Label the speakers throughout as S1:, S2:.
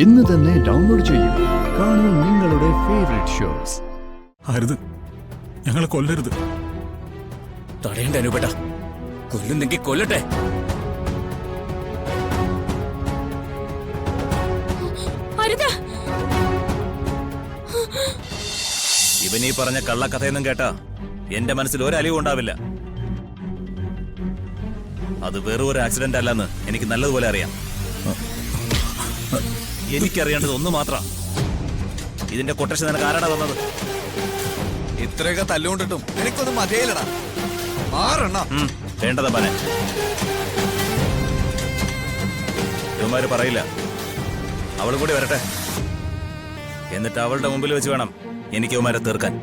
S1: ഇന്ന് തന്നെ ഡൗൺലോഡ് ചെയ്യൂ. കാണൂ നിങ്ങളുടെ ഫേവറേറ്റ് ഷോസ്.
S2: അരുത്, ഞങ്ങളെ കൊല്ലരുത്.
S3: തടയണ്ട അനുപേട്ട, കൊല്ലുന്നെങ്കിൽ കൊല്ലട്ടെ. ഇവനീ പറഞ്ഞ കള്ളക്കഥയൊന്നും കേട്ടാ എന്റെ മനസ്സിൽ ഒരലിവും ഉണ്ടാവില്ല. അത് വെറും ഒരു ആക്സിഡന്റ് അല്ലെന്ന് എനിക്ക് നല്ലതുപോലെ അറിയാം. എനിക്കറിയേണ്ടത് ഒന്ന് മാത്രം, ഇതിന്റെ കൊട്ടേഷൻ നിനക്ക് ആരാണ് തന്നത്?
S4: ഇത്രയൊക്കെ തല്ലുകൊണ്ടിട്ടും എനിക്കൊന്നും മതിയില്ലടാ.
S3: വേണ്ടതാ പനെ. ഇവന്മാര് പറയില്ല, അവൾ കൂടി വരട്ടെ. എന്നിട്ട് അവളുടെ മുമ്പിൽ വെച്ച് വേണം എനിക്ക് ഇവന്മാരെ തീർക്കാൻ.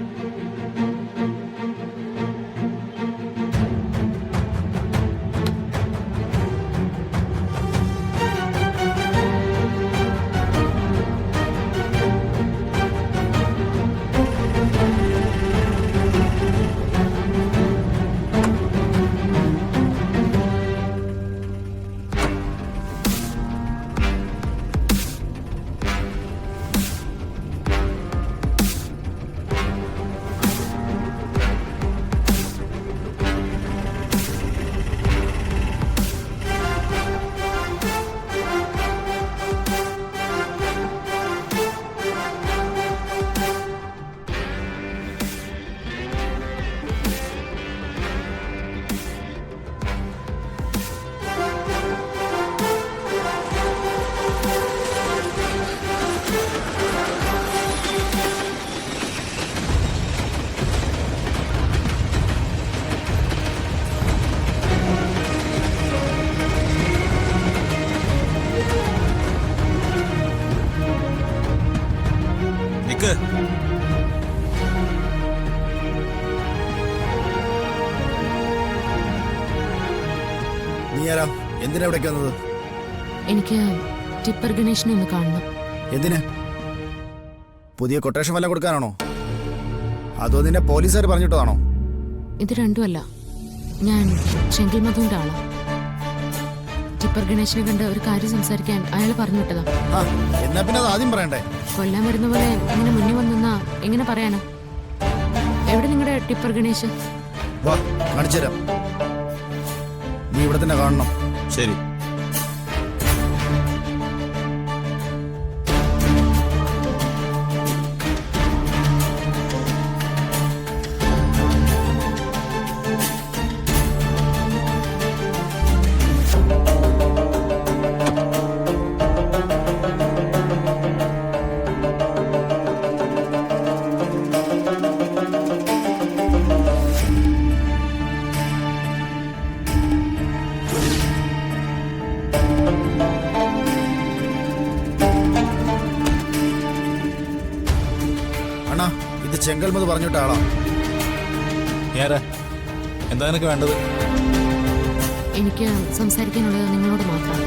S4: എന്തിനാ ഇവിടേക്ക് വന്നത്?
S5: എനിക്ക് ടിപ്പർ ഗണേശനെ ഒന്ന് കാണണം.
S4: എന്തിന്? പുതിയ കൊട്ടേഷൻ വല്ല കൊടുക്കാനാണോ, അതോ നിന്നെ പോലീസുകാർ പറഞ്ഞിട്ടതാണോ?
S5: ഇത് രണ്ടുമല്ല, ഞാൻ ചെങ്കിൽ മധുവിന്റെ ആളാ. ടിപ്പർ ഗണേശനെ കണ്ട് ഒരു കാര്യം സംസാരിക്കാൻ അയാൾ പറഞ്ഞു വിട്ടതാ.
S4: എന്നാ പിന്നെ അത് ആദ്യം പറയണ്ടേ?
S5: കൊല്ലാൻ വരുന്ന പോലെ ഇങ്ങനെ മുന്നിൽ വന്നാ എങ്ങനെ പറയാനാ? എവിടെ നിങ്ങളുടെ ടിപ്പർ ഗണേശ്?
S4: വാ, കാണിച്ചുതരാം. നീ ഇവിടെ തന്നെ കാണണം.
S3: ശരി.
S4: ഇത് ചെങ്കൽമത് പറഞ്ഞിട്ട ആളാ.
S2: എന്താ നിനക്ക് വേണ്ടത്?
S5: എനിക്ക് സംസാരിക്കാനുള്ളത് നിങ്ങളോട് മാത്രം.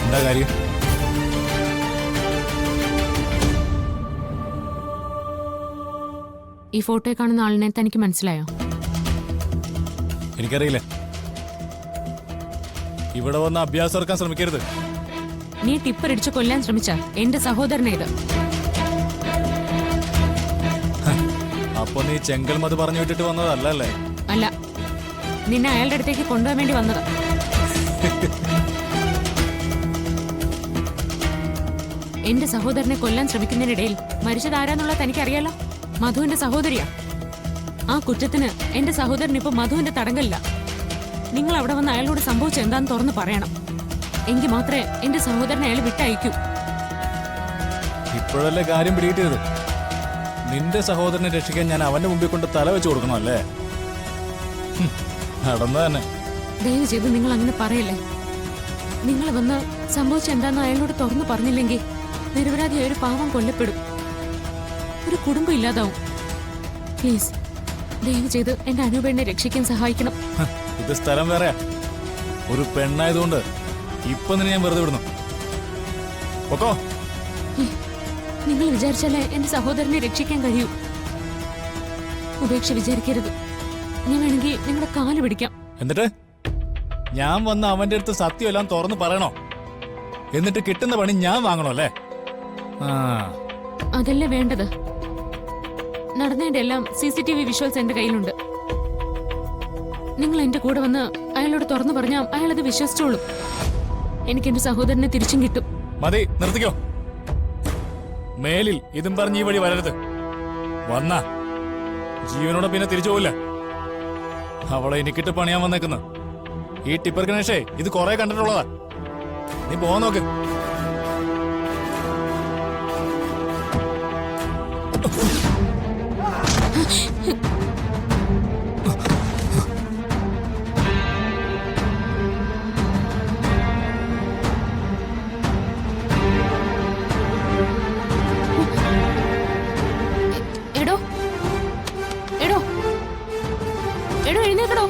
S2: എന്താ കാര്യം?
S5: ഈ ഫോട്ടോയിൽ കാണുന്ന ആളിനെ തനിക്ക് മനസ്സിലായോ?
S2: എനിക്കറിയില്ല. ഇവിടെ വന്ന് അഭ്യാസം ഇറക്കാൻ ശ്രമിക്കരുത്.
S5: നീ ടിപ്പർ ഇടിച്ച് കൊല്ലാൻ ശ്രമിച്ച എന്റെ സഹോദരനെ ഇത്.
S2: അപ്പൊ നീ ചെങ്കൽമത് പറഞ്ഞു വിട്ടിട്ട് വന്നതല്ലേ?
S5: അല്ല, നിന്നെ അയാളുടെ അടുത്തേക്ക് കൊണ്ടുപോകാൻ വേണ്ടി വന്നതാ. എന്റെ സഹോദരനെ കൊല്ലാൻ ശ്രമിക്കുന്നതിനിടയിൽ മരിച്ചതാരാന്നുള്ള തനിക്കറിയാലോ. മധുവിന്റെ സഹോദരിയാ. ആ കുറ്റത്തിന് എന്റെ സഹോദരൻ ഇപ്പൊ മധുവിന്റെ തടങ്കലില്ല. നിങ്ങൾ അവിടെ വന്ന് അയാളോട് സംഭവിച്ച എന്താന്ന് തുറന്ന് പറയണം. എങ്കിൽ മാത്രമേ എന്റെ സഹോദരനെ അയാൾ വിട്ടയക്കൂ.
S2: ഇപ്പോഴല്ലേ കാര്യം പിടികിട്ടത്. നിന്റെ സഹോദരനെ രക്ഷിക്കാൻ ഞാൻ അവന്റെ മുമ്പിൽ കൊണ്ട് തല വെച്ച് കൊടുക്കണം അല്ലേ? നടന്ന തന്നെ.
S5: ദയവ് ചെയ്ത് നിങ്ങൾ അങ്ങനെ പറയല്ലേ. നിങ്ങൾ വന്ന് സംഭവിച്ച എന്താന്ന് അയാളോട് തുറന്നു പറഞ്ഞില്ലെങ്കിൽ നിരപരാധിയായ ഒരു പാവം കൊല്ലപ്പെടും, ഒരു കുടുംബം ഇല്ലാതാവും. പ്ലീസ്, ദയവ് ചെയ്ത് എന്റെ അനുപേണ്ണെ രക്ഷിക്കാൻ സഹായിക്കണം.
S2: ഇത് സ്ഥലം വേറെയാ. ഒരു പെണ്ണായതുകൊണ്ട് ഇപ്പൊ നിന്നെ ഞാൻ വെറുതെ വിടുന്നു. ഓക്കോ,
S5: നിങ്ങൾ വിചാരിച്ചാലേ എന്റെ സഹോദരനെ രക്ഷിക്കാൻ കഴിയൂ. ഉപേക്ഷ വിചാരിക്കരുത്. ഞാൻ വേണമെങ്കിൽ നിങ്ങളുടെ കാല് പിടിക്കാം.
S2: എന്നിട്ട് ഞാൻ വന്ന് അവന്റെ അടുത്ത് സത്യം എല്ലാം തുറന്ന് പറയണോ? എന്നിട്ട് കിട്ടുന്ന പണി ഞാൻ വാങ്ങണോ അല്ലേ? ആ,
S5: അതല്ലേ വേണ്ടത്. നടന്നതിന്റെ എല്ലാം CCTV വിഷ്വൽസ് എന്റെ കയ്യിലുണ്ട്. നിങ്ങൾ എന്റെ കൂടെ വന്ന് അയാളോട് തുറന്നു പറഞ്ഞാൽ അയാൾ അത് വിശ്വസിച്ചോളും. എനിക്ക് എന്റെ സഹോദരനെ തിരിച്ചും കിട്ടും.
S2: മതി, നിർത്തിക്കോ. മേലിൽ ഇതും പറഞ്ഞ് ഈ വഴി വരരുത്. വന്ന ജീവനോടെ പിന്നെ തിരിച്ചു പോവില്ല. അവളെ എനിക്കിട്ട് പണിയാൻ വന്നേക്കുന്നു. ഈ ടിപ്പർ ഗണേഷേ ഇത് കുറെ കണ്ടിട്ടുള്ളതാ. നീ പോവാൻ നോക്ക്.
S5: എടോ എടോ എടോ എഴുന്നേക്കടോ.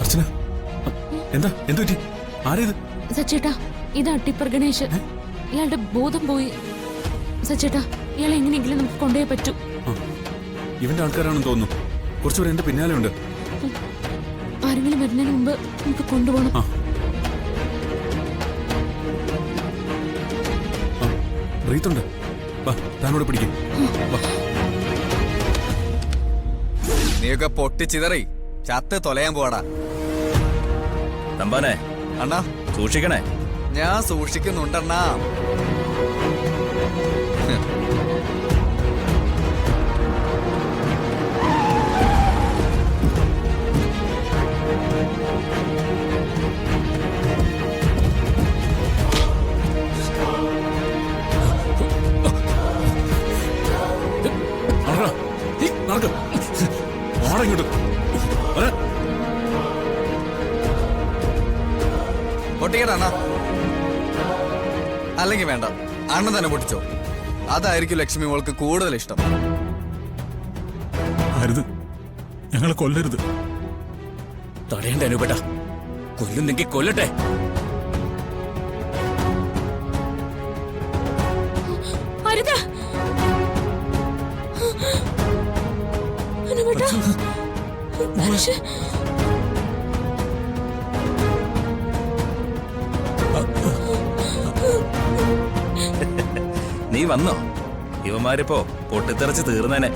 S1: അർച്ചന, എന്താ എന്തു പറ്റി? ആരേത്?
S5: സച്ചേട്ടാ, ഇതാ ടിപ്പർ ഗണേഷ്. ഇയാളുടെ ബോധം പോയി. സച്ചേട്ടാ, ഇയാളെ എങ്ങനെയെങ്കിലും നമുക്ക് കൊണ്ടുപോയേ പറ്റൂ.
S1: ഇവന്റെ ആൾക്കാരാണെന്ന് തോന്നുന്നു. കുറച്ചുപേർ എന്റെ പിന്നാലെ ഉണ്ട്.
S5: ആരെങ്കിലും വരുന്നതിന് മുമ്പ് നമുക്ക് കൊണ്ടുപോകണം.
S1: ബ്രീത്തുണ്ട്. വാ, താനോട് പിടിക്കും.
S6: നീയൊക്കെ പൊട്ടിച്ചിതറി ചത്ത് തൊലയാൻ പോടാ.
S3: തമ്പാനെ,
S6: അണ്ണാ
S3: സൂക്ഷിക്കണേ.
S6: ഞാൻ സൂക്ഷിക്കുന്നുണ്ടണ്ണാ.
S1: ഇങ്ങോട്ട്
S6: പൊട്ടിക്കട്ടെ അണ്ണാ. അല്ലെങ്കിൽ വേണ്ട, അണ്ണൻ തന്നെ പൊട്ടിച്ചോ. അതായിരിക്കും ലക്ഷ്മി മോൾക്ക് കൂടുതൽ ഇഷ്ടം.
S1: അരുത്, ഞങ്ങളെ കൊല്ലരുത്.
S3: തടയണ്ട അനുപേട്ട. കൊല്ലുന്നെങ്കിൽ കൊല്ലട്ടെ.
S5: അരുത്. അനുപേട്ടാ, പക്ഷേ
S3: നീ വന്നോ? ഇവന്മാരിപ്പോ പൊട്ടിത്തെറിച്ച് തീർന്നേനെ.